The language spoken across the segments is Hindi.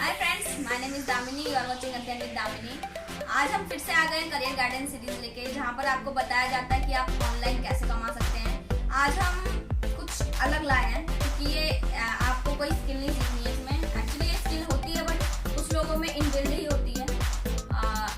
Hi friends, my name is Damini, you are watching again with Damini. आज हम फिर से आ गए करियर गाइडेंस सीरीज लेके, जहाँ पर आपको बताया जाता है कि आप ऑनलाइन कैसे कमा सकते हैं। आज हम कुछ अलग लाए हैं क्योंकि ये आपको कोई स्किल नहीं सीखनी है इसमें। एक्चुअली ये स्किल होती है बट कुछ लोगों में इनबिल्ड ही होती है।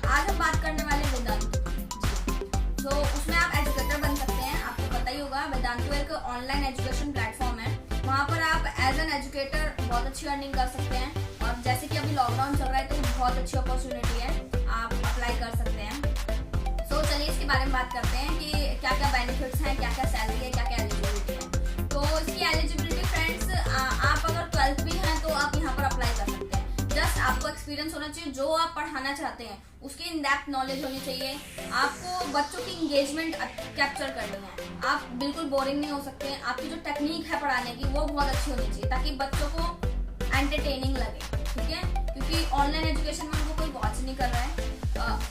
आज हम बात करने वाले वेदांतु जी। तो उसमें आप एजुकेटर बन सकते हैं। आपको पता ही होगा वेदांतु एक ऑनलाइन एजुकेशन प्लेटफॉर्म है। वहाँ पर आप एज एन एजुकेटर बहुत अच्छी अर्निंग कर सकते हैं। और जैसे कि अभी लॉकडाउन चल रहा है तो बहुत अच्छी अपॉर्चुनिटी है, आप अप्लाई कर सकते हैं। सो चलिए इसके बारे में बात करते हैं कि क्या क्या बेनिफिट्स हैं, क्या क्या सैलरी है, क्या क्या एलिजिबिलिटी है। तो इसकी एलिजिबिलिटी फ्रेंड्स, आप अगर 12th भी हैं तो आप यहाँ पर अप्लाई कर सकते हैं। जस्ट आपको एक्सपीरियंस होना चाहिए, जो आप पढ़ाना चाहते हैं उसकी इन डेप्थ नॉलेज होनी चाहिए। आपको बच्चों की इंगेजमेंट कैप्चर करनी है। आप बिल्कुल बोरिंग नहीं हो सकते हैं। आपकी जो टेक्निक है पढ़ाने की वो बहुत अच्छी होनी चाहिए ताकि बच्चों को एंटरटेनिंग लगे, ठीक है। क्योंकि ऑनलाइन एजुकेशन में उनको कोई वॉच नहीं कर रहा है।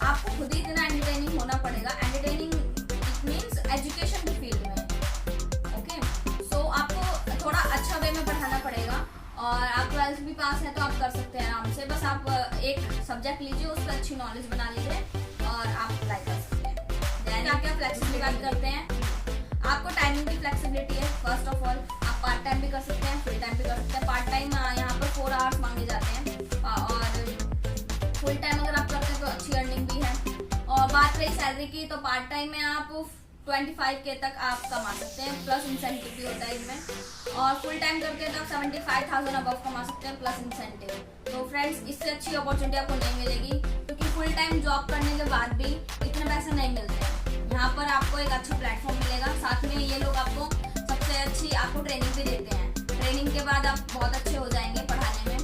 आपको खुद ही इतना एंटरटेनिंग होना पड़ेगा। एंटरटेनिंग इट मीन्स एजुकेशन की फील्ड में, ओके। सो आपको थोड़ा अच्छा वे में पढ़ाना पड़ेगा। और आप 12th भी पास है तो आप कर सकते हैं आराम से। बस आप एक सब्जेक्ट लीजिए, उस पर अच्छी नॉलेज बना लीजिए और आप अप्लाई कर सकते हैं। देन आप क्या फ्लेक्सिबिलिटी बात करते हैं, आपको टाइमिंग की फ्लेक्सिबिलिटी है। फर्स्ट ऑफ ऑल आप पार्ट टाइम भी कर सकते हैं, फुल टाइम भी कर सकते हैं। पार्ट टाइम यहाँ पर 4 आवर्स मांगे जाते हैं और फुल टाइम अगर आप करते हैं तो अच्छी अर्निंग भी है। और बात रही सैलरी की, तो पार्ट टाइम में आप 25K तक आप कमा सकते हैं, प्लस इंसेंटिव भी होता है इसमें। और फुल टाइम करते हैं तो आप 75,000 अबव कमा सकते हैं प्लस इंसेंटिव। तो फ्रेंड्स, इससे अच्छी अपॉर्चुनिटी आपको नहीं मिलेगी क्योंकि फुल टाइम जॉब करने के बाद भी इतने पैसे नहीं मिलते हैं। यहाँ पर आपको एक अच्छा प्लेटफॉर्म मिलेगा। साथ में ये लोग आपको सबसे अच्छी आपको ट्रेनिंग भी देते हैं। ट्रेनिंग के बाद आप बहुत अच्छे हो जाएंगे पढ़ाने में।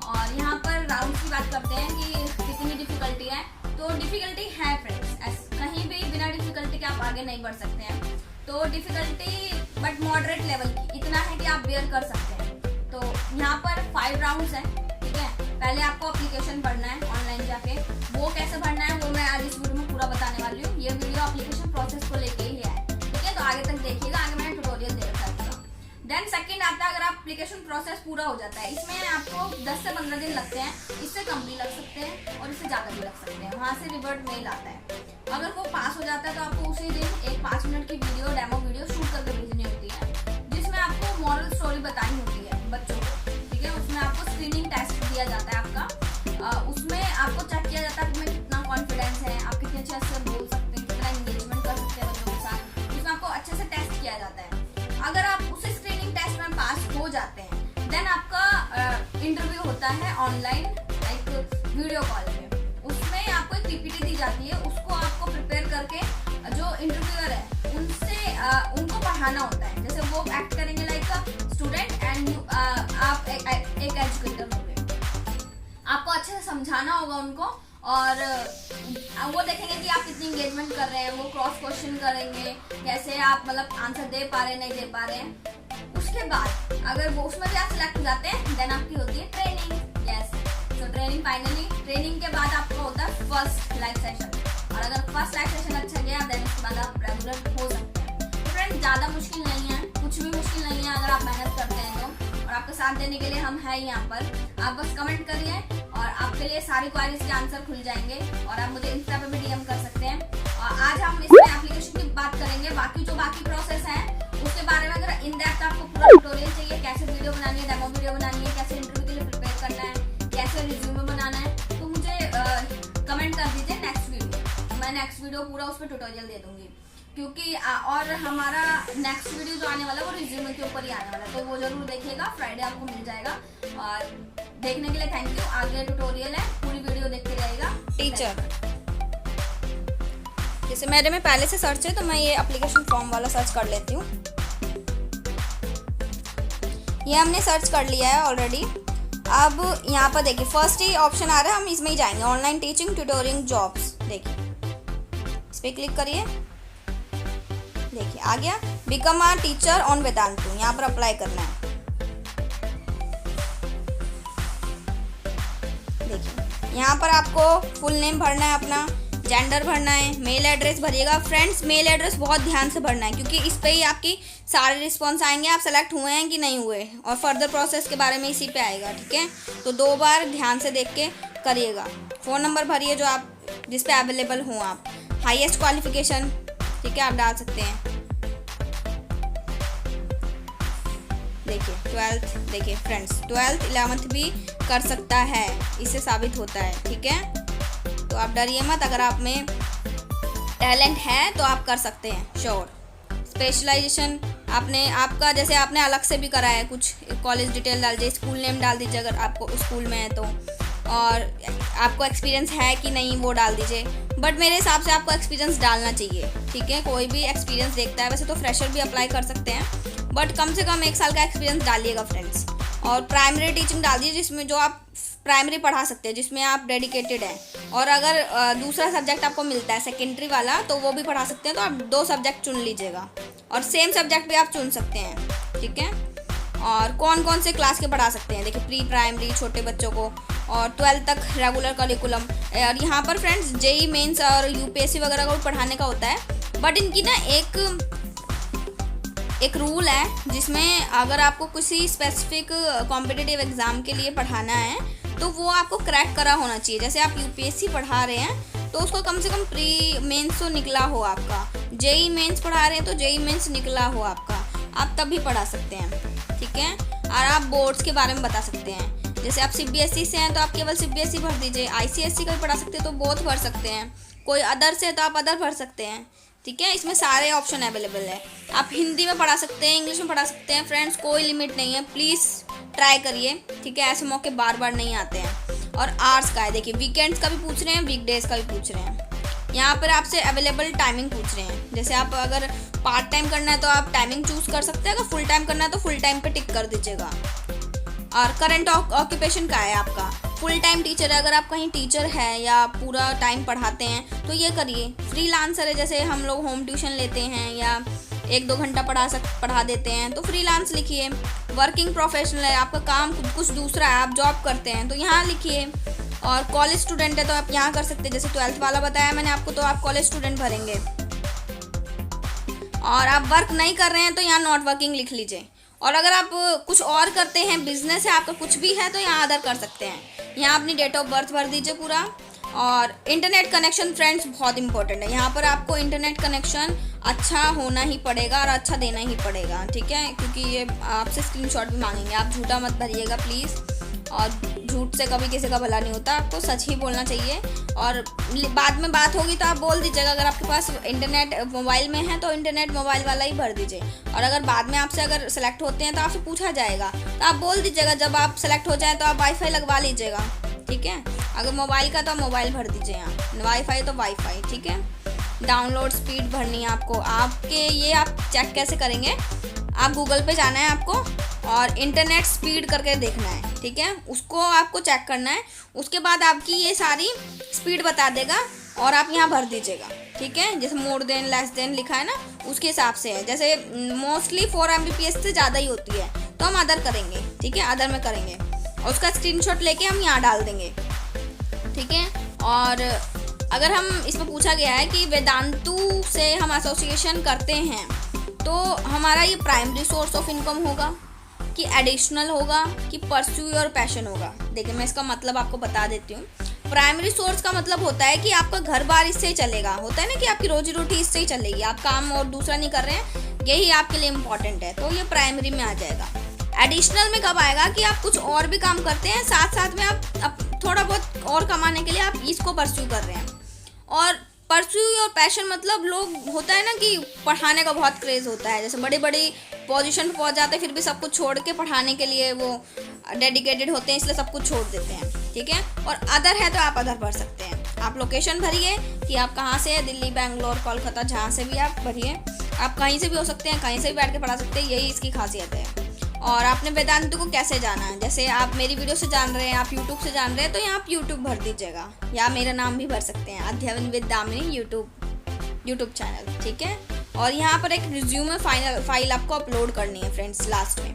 और यहाँ पर राउंड की बात करते हैं कि कितनी डिफिकल्टी है, तो डिफिकल्टी है फ्रेंड्स। कहीं भी बिना डिफिकल्टी के आप आगे नहीं बढ़ सकते हैं। तो डिफिकल्टी बट मॉडरेट लेवल की, इतना है कि आप बेयर कर सकते हैं। तो यहाँ पर 5 राउंड्स हैं, ठीक है। पहले आपको एप्लीकेशन भरना है ऑनलाइन जाके। वो कैसे भरना है वो मैं आज इस वीडियो में पूरा बताने वाली हूँ। ये वीडियो एप्लीकेशन प्रोसेस को लेके ही है, ठीक है। तो आगे तक देखिएगा, आगे मैंने ट्यूटोरियल दे रखा है। देन सेकंड आता है, अगर एप्लीकेशन प्रोसेस पूरा हो जाता है, इसमें आपको 10 से 15 दिन लगते हैं। इससे कम भी लग सकते हैं और इससे ज़्यादा भी लग सकते हैं। वहाँ से रिवर्ट मेल आता है। अगर वो पास हो जाता है तो आपको उसी दिन एक 5 मिनट की वीडियो, डेमो वीडियो शूट करके भेजनी होती है, जिसमें आपको मॉरल स्टोरी बतानी होती है बच्चों को, ठीक है। उसमें आपको स्क्रीनिंग टेस्ट दिया जाता है आपका। उसमें आपको चेक किया जाता है कि कितना कॉन्फिडेंस है, आप कितने अच्छे से बोल सकते हैं, कितना इंगेजमेंट कर सकते हैं बच्चों के साथ। उसमें आपको अच्छे से टेस्ट किया जाता है। अगर आप उस स्क्रीनिंग टेस्ट में पास हो जाते हैं, देन आपका इंटरव्यू होता है ऑनलाइन, लाइक वीडियो कॉल पे। उसमें आपको एक पीपीटी दी जाती है, उसको आपको प्रिपेयर करके जो इंटरव्यूअर है उनको पढ़ाना होता है। जैसे वो एक्ट करेंगे लाइक स्टूडेंट एंड आप एक एजुकेटर होंगे। आपको अच्छे से समझाना होगा उनको और वो देखेंगे कि आप कितनी इंगेजमेंट कर रहे हैं। वो क्रॉस क्वेश्चन करेंगे, कैसे आप मतलब आंसर दे पा रहे हैं, नहीं दे पा रहे हैं। उसके बाद अगर वो उसमें भी आप सिलेक्ट हो जाते हैं, देन आपकी होती है ट्रेनिंग। यस, तो ट्रेनिंग फाइनली, ट्रेनिंग के बाद आपका होता है फर्स्ट लाइव सेशन। और अगर फर्स्ट लाइव सेशन अच्छा गया देन उसके बाद आप रेगुलर हो सकते हैं। तो फ्रेंड्स, ज़्यादा मुश्किल नहीं है, कुछ भी मुश्किल नहीं है अगर आप मेहनत करते हैं तो। और आपका साथ देने के लिए हम हैं यहाँ पर। आप बस कमेंट करिए और आपके लिए सारी क्वारीज के आंसर खुल जाएंगे। और आप मुझे इंस्टा पे भी डीएम कर सकते हैं। और आज हम इसमें एप्लीकेशन की बात करेंगे। बाकी जो बाकी प्रोसेस है उसके बारे में अगर इन डेप्थ आपको पूरा ट्यूटोरियल चाहिए, कैसे वीडियो बनानी है, डेमो वीडियो बनानी है, कैसे इंटरव्यू के लिए प्रिपेयर करना है, कैसे रिज्यूमे बनाना है, तो मुझे कमेंट कर दीजिए नेक्स्ट वीडियो। मैं नेक्स्ट वीडियो पूरा उस पर ट्यूटोरियल दे दूंगी क्योंकि और हमारा नेक्स्ट वीडियो जो आने वाला है वो रिज्यूमे के ऊपर ही आने वाला है। तो वो जरूर देखिएगा, फ्राइडे आपको मिल जाएगा। और देखने के लिए थैंक यू। आगे ट्यूटोरियल है, पूरी वीडियो देखते रहिएगा। टीचर, जैसे मेरे में पहले से सर्च है तो मैं ये एप्लीकेशन फॉर्म वाला सर्च कर लेती हूँ। ये हमने सर्च कर लिया है ऑलरेडी। अब यहाँ पर देखिए फर्स्ट ही ऑप्शन आ रहा है, हम इसमें ही जाएंगे। ऑनलाइन टीचिंग ट्यूटोरिंग जॉब्स, देखिए इस पर क्लिक करिए। देखिए आ गया, become a teacher on Vedantu. यहाँ पर अप्लाई करना है। देखिए यहाँ पर आपको फुल नेम भरना है अपना, जेंडर भरना है, मेल एड्रेस भरिएगा। फ्रेंड्स मेल एड्रेस बहुत ध्यान से भरना है क्योंकि इस पे ही आपकी सारे रिस्पॉन्स आएंगे, आप सेलेक्ट हुए हैं कि नहीं हुए, और फर्दर प्रोसेस के बारे में इसी पे आएगा। ठीक है, तो 2 बार ध्यान से देख के करिएगा। फ़ोन नंबर भरिए जो आप जिस पे अवेलेबल हों आप। हाईएस्ट क्वालिफिकेशन, ठीक है, आप डाल सकते हैं। देखिए 12th, देखिए फ्रेंड्स 12th 11th भी कर सकता है, इससे साबित होता है। ठीक है, तो आप डरिए मत, अगर आप में टैलेंट है तो आप कर सकते हैं श्योर। स्पेशलाइजेशन आपका जैसे आपने अलग से भी करा है कुछ, कॉलेज डिटेल डाल दीजिए, स्कूल नेम डाल दीजिए अगर आपको स्कूल में है तो, और आपको एक्सपीरियंस है कि नहीं वो डाल दीजिए। बट मेरे हिसाब से आपको एक्सपीरियंस डालना चाहिए। ठीक है, कोई भी एक्सपीरियंस देखता है, वैसे तो फ्रेशर भी अप्लाई कर सकते हैं, बट कम से कम 1 साल का एक्सपीरियंस डालिएगा फ्रेंड्स। और प्राइमरी टीचिंग डाल दीजिए जिसमें जो आप प्राइमरी पढ़ा सकते हैं, जिसमें आप डेडिकेटेड हैं। और अगर दूसरा सब्जेक्ट आपको मिलता है सेकेंडरी वाला तो वो भी पढ़ा सकते हैं, तो आप 2 सब्जेक्ट चुन लीजिएगा, और सेम सब्जेक्ट भी आप चुन सकते हैं। ठीक है, और कौन कौन से क्लास के पढ़ा सकते हैं, देखिए प्री प्राइमरी छोटे बच्चों को, और 12th तक रेगुलर करिकुलम। और यहाँ पर फ्रेंड्स जेई मेंस और यूपीएससी वगैरह को पढ़ाने का होता है, बट इनकी ना एक रूल है जिसमें अगर आपको किसी स्पेसिफिक कॉम्पिटिटिव एग्ज़ाम के लिए पढ़ाना है तो वो आपको क्रैक करा होना चाहिए। जैसे आप यूपीएससी पढ़ा रहे हैं तो उसको कम से कम प्री मेंस तो निकला हो आपका, जेई मेंस पढ़ा रहे हैं तो जेई मेंस निकला हो आपका, आप तब भी पढ़ा सकते हैं। ठीक है, और आप बोर्ड्स के बारे में बता सकते हैं, जैसे आप सीबीएसई से हैं तो आप केवल सीबीएसई भर दीजिए, आईसीएसई का भी पढ़ा सकते हैं तो बोथ भर सकते हैं, कोई अदर से तो आप अदर भर सकते हैं। ठीक है, इसमें सारे ऑप्शन अवेलेबल है, आप हिंदी में पढ़ा सकते हैं, इंग्लिश में पढ़ा सकते हैं। फ्रेंड्स कोई लिमिट नहीं है, प्लीज़ ट्राई करिए। ठीक है, ऐसे मौके बार बार नहीं आते हैं। और आवर्स का है, देखिए वीकेंड्स का भी पूछ रहे हैं, वीकडेज़ का भी पूछ रहे हैं। यहाँ पर आपसे अवेलेबल टाइमिंग पूछ रहे हैं, जैसे आप अगर पार्ट टाइम करना है तो आप टाइमिंग चूज़ कर सकते हैं, अगर फुल टाइम करना है तो फुल टाइम पे टिक कर दीजिएगा। और करंट ऑक्यूपेशन का है आपका, फुल टाइम टीचर है, अगर आप कहीं टीचर है या पूरा टाइम पढ़ाते हैं तो ये करिए। फ्रीलांसर है, जैसे हम लोग होम ट्यूशन लेते हैं या 1-2 घंटा पढ़ा देते हैं तो फ्रीलांस लिखिए। वर्किंग प्रोफेशनल है, आपका काम कुछ दूसरा है, आप जॉब करते हैं तो यहाँ लिखिए। और कॉलेज स्टूडेंट है तो आप यहाँ कर सकते हैं, जैसे 12th वाला बताया मैंने आपको, तो आप कॉलेज स्टूडेंट भरेंगे। और आप वर्क नहीं कर रहे हैं तो यहाँ नॉट वर्किंग लिख लीजिए। और अगर आप कुछ और करते हैं, बिजनेस है आपका, कुछ भी है, तो यहाँ अदर कर सकते हैं। यहाँ अपनी डेट ऑफ बर्थ भर दीजिए पूरा। और इंटरनेट कनेक्शन फ्रेंड्स बहुत इंपॉर्टेंट है, यहाँ पर आपको इंटरनेट कनेक्शन अच्छा होना ही पड़ेगा और अच्छा देना ही पड़ेगा। ठीक है, क्योंकि ये आपसे स्क्रीनशॉट भी मांगेंगे, आप झूठा मत भरिएगा प्लीज़। और झूठ से कभी किसी का भला नहीं होता, आपको सच ही बोलना चाहिए। और बाद में बात होगी तो आप बोल दीजिएगा, अगर आपके पास इंटरनेट मोबाइल में है तो इंटरनेट मोबाइल वाला ही भर दीजिए। और अगर बाद में आपसे अगर सेलेक्ट होते हैं तो आपसे पूछा जाएगा तो आप बोल दीजिएगा, जब आप सेलेक्ट हो जाए तो आप वाईफाई लगवा लीजिएगा। ठीक है, अगर मोबाइल का तो मोबाइल भर दीजिए, यहाँ वाईफाई तो वाईफाई। ठीक है, डाउनलोड स्पीड भरनी है आपको। आपके ये आप चेक कैसे करेंगे, आप गूगल पे जाना है आपको और इंटरनेट स्पीड करके देखना है। ठीक है, उसको आपको चेक करना है, उसके बाद आपकी ये सारी स्पीड बता देगा और आप यहाँ भर दीजिएगा। ठीक है, जैसे मोर देन लेस देन लिखा है ना, उसके हिसाब से है। जैसे मोस्टली 4 Mbps से ज़्यादा ही होती है तो हम अदर करेंगे। ठीक है, अदर में करेंगे और उसका स्क्रीनशॉट लेके हम यहाँ डाल देंगे। ठीक है, और अगर हम इसमें पूछा गया है कि वेदांतु से हम एसोसिएशन करते हैं तो हमारा ये प्राइमरी सोर्स ऑफ इनकम होगा कि एडिशनल होगा कि परस्यू और पैशन होगा। देखिए मैं इसका मतलब आपको बता देती हूँ। प्राइमरी सोर्स का मतलब होता है कि आपका घर बार इससे ही चलेगा, होता है ना कि आपकी रोजी रोटी इससे ही चलेगी, आप काम और दूसरा नहीं कर रहे हैं, यही आपके लिए इम्पॉर्टेंट है, तो ये प्राइमरी में आ जाएगा। एडिशनल में कब आएगा कि आप कुछ और भी काम करते हैं, साथ साथ में आप थोड़ा बहुत और कमाने के लिए आप इसको परस्यू कर रहे हैं। और परस्यू और पैशन मतलब लोग होता है ना कि पढ़ाने का बहुत क्रेज़ होता है, जैसे बड़ी बड़ी पोजीशन पे पहुंच जाते हैं फिर भी सब कुछ छोड़ के पढ़ाने के लिए वो डेडिकेटेड होते हैं, इसलिए सब कुछ छोड़ देते हैं। ठीक है, और अदर है तो आप अदर भर सकते हैं। आप लोकेशन भरिए कि आप कहाँ से है, दिल्ली, बेंगलोर, कोलकाता, जहाँ से भी आप भरिए। आप कहीं से भी हो सकते हैं, कहीं से भी बैठ के पढ़ा सकते हैं, यही इसकी खासियत है। और आपने वेदांतु को कैसे जाना है, जैसे आप मेरी वीडियो से जान रहे हैं, आप यूट्यूब से जान रहे हैं तो यहाँ आप यूट्यूब भर दीजिएगा, या मेरा नाम भी भर सकते हैं, अध्ययन विद दामिनी यूट्यूब चैनल। ठीक है, और यहाँ पर एक रिज्यूमे फाइल आपको अपलोड करनी है फ्रेंड्स लास्ट में।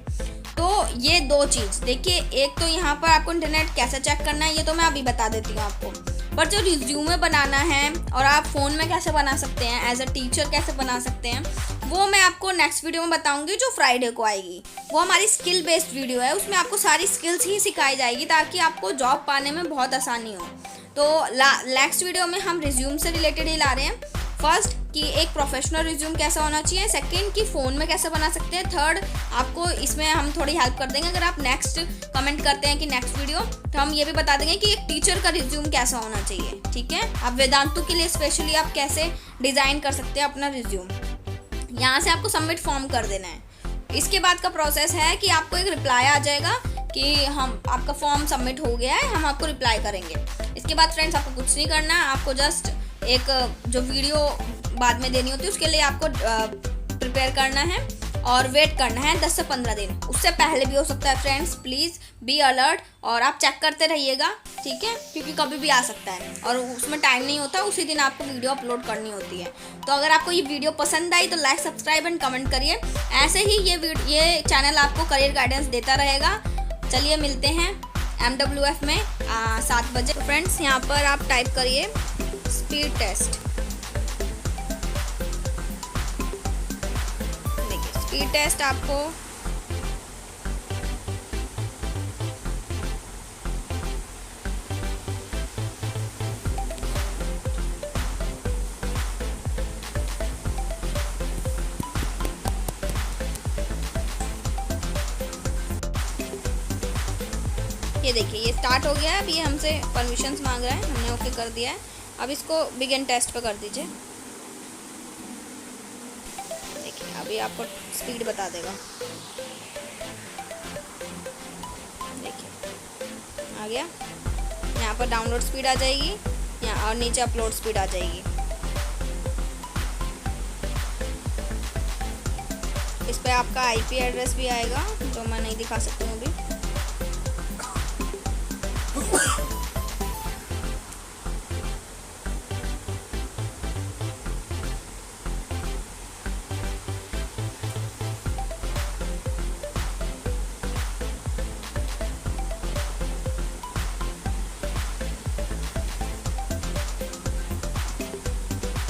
तो ये 2 चीज़ देखिए, एक तो यहाँ पर आपको इंटरनेट कैसे चेक करना है ये तो मैं अभी बता देती हूँ आपको। पर जो रिज्यूमे बनाना है और आप फ़ोन में कैसे बना सकते हैं, एज अ टीचर कैसे बना सकते हैं, वो मैं आपको नेक्स्ट वीडियो में बताऊंगी जो फ्राइडे को आएगी। वो हमारी स्किल बेस्ड वीडियो है, उसमें आपको सारी स्किल्स ही सिखाई जाएगी ताकि आपको जॉब पाने में बहुत आसानी हो। तो नेक्स्ट वीडियो में हम रिज्यूम से रिलेटेड ही ला रहे हैं। फर्स्ट कि एक प्रोफेशनल रिज्यूम कैसा होना चाहिए, सेकंड कि फ़ोन में कैसे बना सकते हैं, थर्ड आपको इसमें हम थोड़ी हेल्प कर देंगे। अगर आप नेक्स्ट कमेंट करते हैं कि नेक्स्ट वीडियो, तो हम ये भी बता देंगे कि एक टीचर का रिज्यूम कैसा होना चाहिए। ठीक है, आप वेदांतु के लिए स्पेशली आप कैसे डिज़ाइन कर सकते हैं अपना रिज्यूम। यहाँ से आपको सबमिट फॉर्म कर देना है। इसके बाद का प्रोसेस है कि आपको एक रिप्लाई आ जाएगा कि हम आपका फॉर्म सबमिट हो गया है, हम आपको रिप्लाई करेंगे। इसके बाद फ्रेंड्स आपको कुछ नहीं करना है, आपको जस्ट एक जो वीडियो बाद में देनी होती है उसके लिए आपको प्रिपेयर करना है और वेट करना है 10 से 15 दिन। उससे पहले भी हो सकता है फ्रेंड्स, प्लीज़ बी अलर्ट और आप चेक करते रहिएगा। ठीक है, क्योंकि कभी भी आ सकता है और उसमें टाइम नहीं होता, उसी दिन आपको वीडियो अपलोड करनी होती है। तो अगर आपको ये वीडियो पसंद आई तो लाइक, सब्सक्राइब एंड कमेंट करिए। ऐसे ही ये चैनल आपको करियर गाइडेंस देता रहेगा। चलिए मिलते हैं MWF में 7 बजे। फ्रेंड्स यहाँ पर आप टाइप करिए स्पीड टेस्ट। देखिए स्पीड टेस्ट आपको ये देखिए ये स्टार्ट हो गया है। अब ये हमसे परमिशंस मांग रहा है, हमने ओके कर दिया है। अब इसको बिगिन टेस्ट पे कर दीजिए। देखिए अभी आपको स्पीड बता देगा। देखिए आ गया, यहाँ पर डाउनलोड स्पीड आ जाएगी यहाँ और नीचे अपलोड स्पीड आ जाएगी। इस पर आपका IP एड्रेस भी आएगा जो मैं नहीं दिखा सकती हूँ अभी।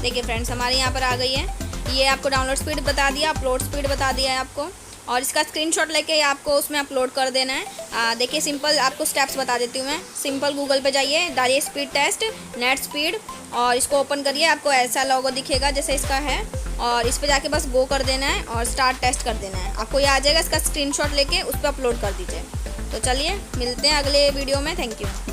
देखिए फ्रेंड्स हमारे यहाँ पर आ गई है। ये आपको डाउनलोड स्पीड बता दिया, अपलोड स्पीड बता दिया है आपको, और इसका स्क्रीनशॉट लेके आपको उसमें अपलोड कर देना है। देखिए सिंपल आपको स्टेप्स बता देती हूँ मैं। सिंपल गूगल पे जाइए, डालिए स्पीड टेस्ट नेट स्पीड और इसको ओपन करिए। आपको ऐसा लोगो दिखेगा जैसे इसका है, और इस पर जाके बस गो कर देना है और स्टार्ट टेस्ट कर देना है। आपको ये आ जाएगा, इसका स्क्रीनशॉट लेके उस पर अपलोड कर दीजिए। तो चलिए मिलते हैं अगले वीडियो में। Thank you.